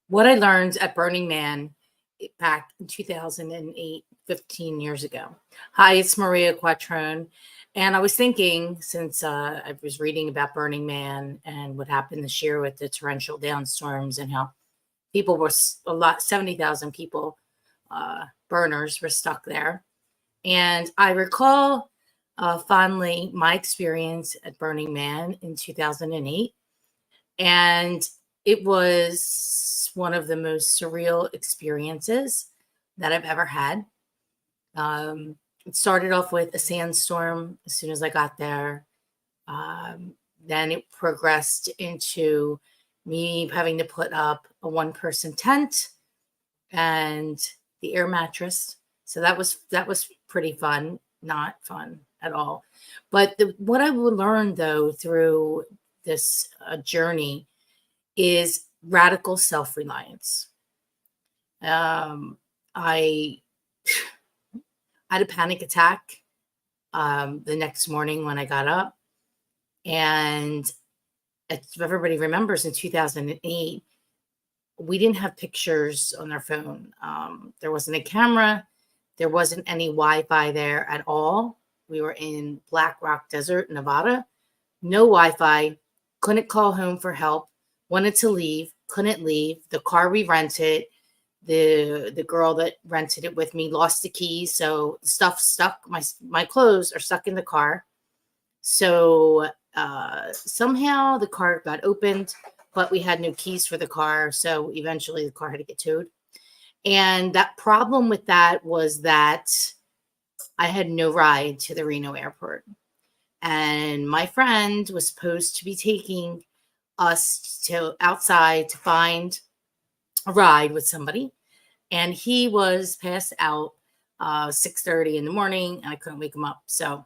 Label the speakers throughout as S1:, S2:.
S1: What I learned at Burning Man back in 2008, 15 years ago. Hi, it's Maria Quattrone. And I was thinking, since I was reading about Burning Man and what happened this year with the torrential downstorms and how people were a lot, 70,000 people, burners were stuck there. And I recall fondly my experience at Burning Man in 2008. And it was one of the most surreal experiences that I've ever had. It started off with a sandstorm as soon as I got there. Then it progressed into me having to put up a one-person tent and the air mattress. So that was pretty fun, not fun at all. But what I learned though through this journey is radical self-reliance. I had a panic attack the next morning when I got up. And if everybody remembers, in 2008, we didn't have pictures on our phone. There wasn't a camera. There wasn't any Wi-Fi there at all. We were in Black Rock Desert, Nevada. No Wi-Fi. Couldn't call home for help. Wanted to leave. Couldn't leave. The car we rented, the girl that rented it with me lost the keys. So stuff stuck. My clothes are stuck in the car. So somehow the car got opened, but we had no keys for the car. So eventually the car had to get towed. And that problem with that was that I had no ride to the Reno airport. And my friend was supposed to be taking us to outside to find a ride with somebody. And he was passed out 6:30 in the morning, and I couldn't wake him up. So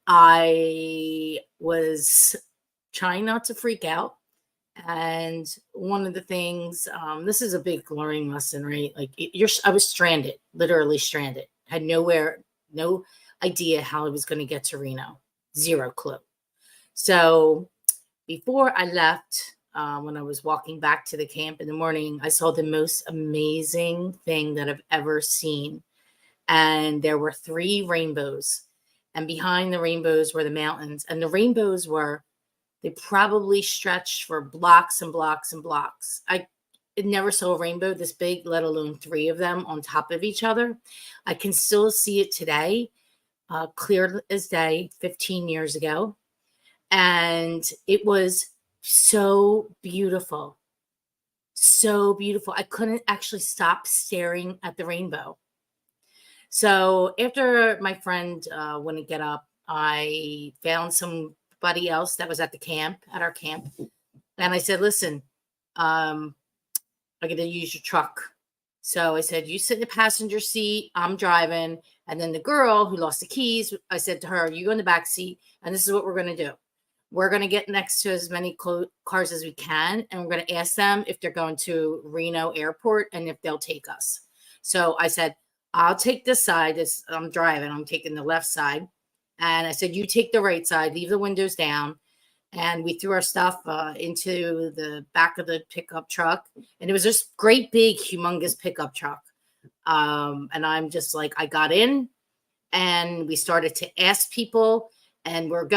S1: I was trying not to freak out. And one of the things, this is a big learning lesson, right? Like I was stranded, literally stranded, had nowhere, no idea how I was going to get to Reno, zero clue. So before I left, when I was walking back to the camp in the morning, I saw the most amazing thing that I've ever seen. And there were 3 rainbows. And behind the rainbows were the mountains. And the rainbows they probably stretched for blocks and blocks and blocks. I never saw a rainbow this big, let alone 3 of them on top of each other. I can still see it today, clear as day, 15 years ago. And it was so beautiful. So beautiful. I couldn't actually stop staring at the rainbow. So after my friend wouldn't get up, I found somebody else that was at our camp. And I said, listen, I'm going to use your truck. So I said, you sit in the passenger seat, I'm driving. And then the girl who lost the keys, I said to her, you go in the back seat, and this is what we're going to do. We're going to get next to as many cars as we can, and we're going to ask them if they're going to Reno Airport and if they'll take us. So I said, I'll take this side. I'm driving. I'm taking the left side. And I said, you take the right side, leave the windows down. And we threw our stuff into the back of the pickup truck. And it was this great, big, humongous pickup truck. And I'm just like, I got in and we started to ask people. And we're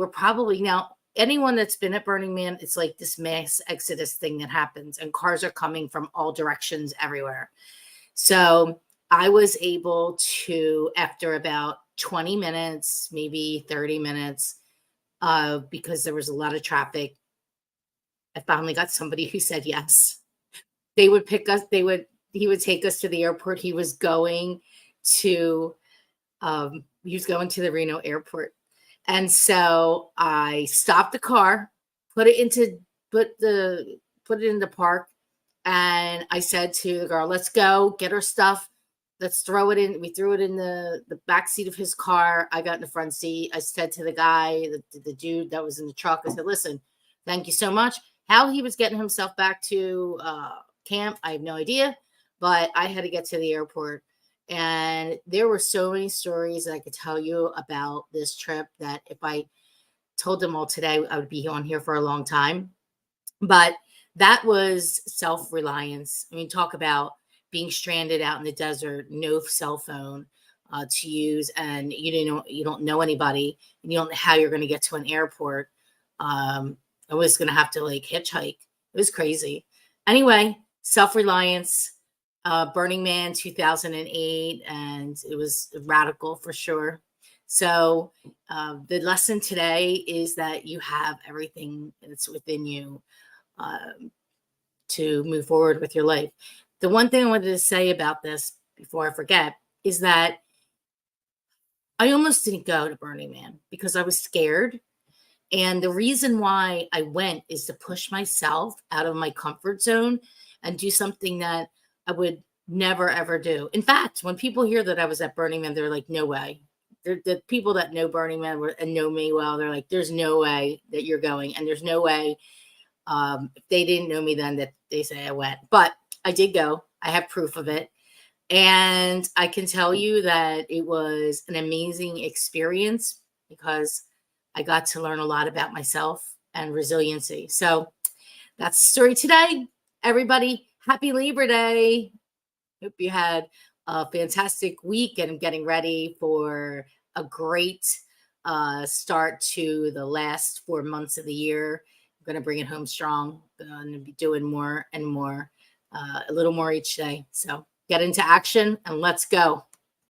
S1: probably now, anyone that's been at Burning Man, it's like this mass exodus thing that happens. And cars are coming from all directions everywhere. So I was able to, after about 20 minutes, maybe 30 minutes, because there was a lot of traffic, I finally got somebody who said yes. They would pick us. He would take us to the airport. He was going to the Reno airport. And so I stopped the car, put it in the park. And I said to the girl, let's go get our stuff. Let's throw it in. We threw it in the back seat of his car. I got in the front seat. I said to the guy, the dude that was in the truck, I said, listen, thank you so much. How he was getting himself back to camp, I have no idea. But I had to get to the airport. And there were so many stories that I could tell you about this trip that if I told them all today, I would be on here for a long time. But that was self-reliance. I mean, talk about being stranded out in the desert, no cell phone to use, and you don't know anybody, and you don't know how you're going to get to an airport. I was going to have to like hitchhike. It was crazy. Anyway, self-reliance, Burning Man 2008, and it was radical for sure. So the lesson today is that you have everything that's within you um, to move forward with your life. The one thing I wanted to say about this before I forget is that I almost didn't go to Burning Man because I was scared. And the reason why I went is to push myself out of my comfort zone and do something that I would never ever do. In fact, when people hear that I was at Burning Man, they're like, no way. The people that know Burning Man and know me well, they're like, there's no way that you're going. And there's no way if they didn't know me then that they say I went. But I did go. I have proof of it. And I can tell you that it was an amazing experience because I got to learn a lot about myself and resiliency. So that's the story today. Everybody, happy Labor Day. Hope you had a fantastic week and getting ready for a great start to the last 4 months of the year. I'm going to bring it home strong. I'm going to be doing more and more, a little more each day. So get into action and let's go.